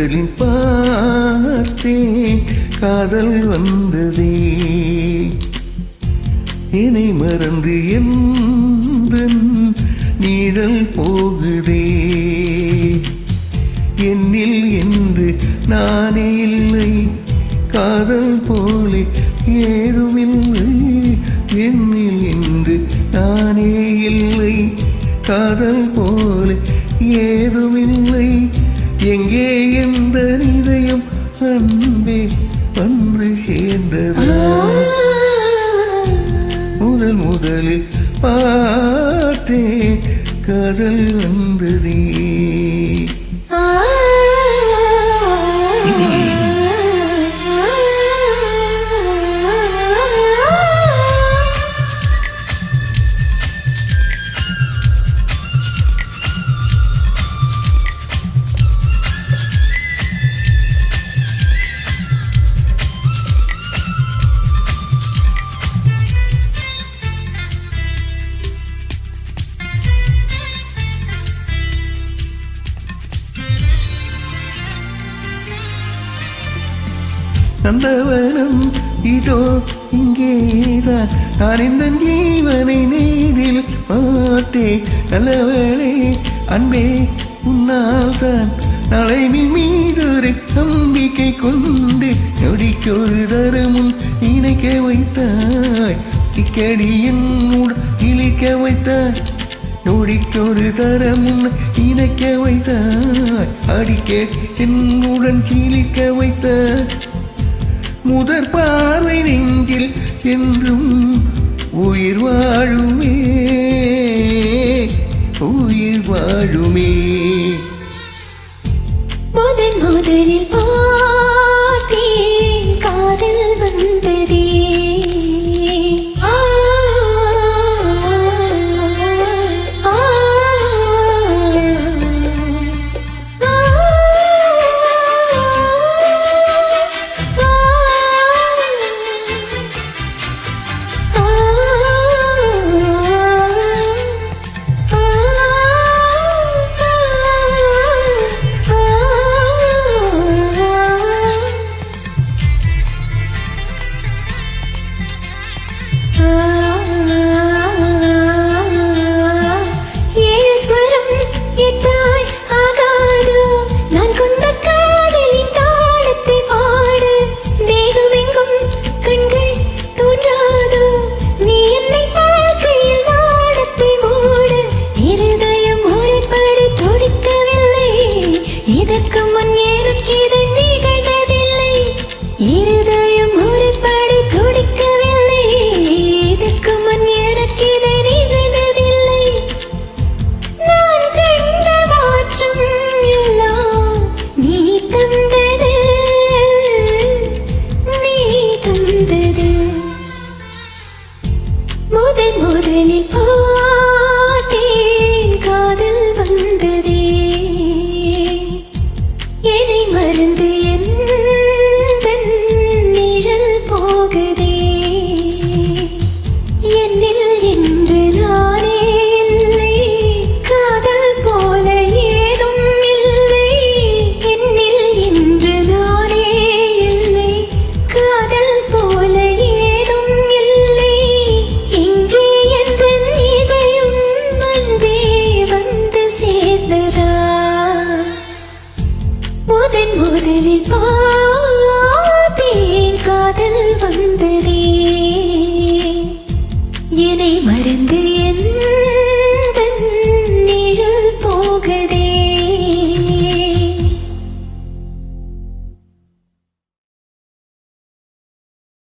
முதலில் பார்த்தேன் காதல் வந்ததே என்னை மறந்து எந்த நீழல் போகுதே என்னில் என்று நானே இல்லை காதல் போலே ஏதுமில்லை என்னில் என்று நானே இல்லை காதல் போலே ஏதுமில்லை எங்கே எந்த இதயம் அன்பே வந்து சேர்ந்தது முதலில் பார்த்தேன் காதல் வந்ததே நந்தவனம் இதோ இங்கேதான் நான் இந்த ஜீவனை நேரில் பார்த்தேன் நல்லவளே அன்பே உன்னால் தான் நலைவின் மீதொரு நம்பிக்கை கொண்டு நொடிக்கொரு தரமும் நினைக்க வைத்தாய் இக்கடி என்னுடன் இழிக்க வைத்தாய் நொடிக்கொரு தரமும் நினைக்க வைத்தாய் அடிக்க என்னுடன் கிழிக்க வைத்தாய் முதற் பார்வை நெஞ்சில் என்றும் உயிர் வாழுமே உயிர் வாழுமே முதலில்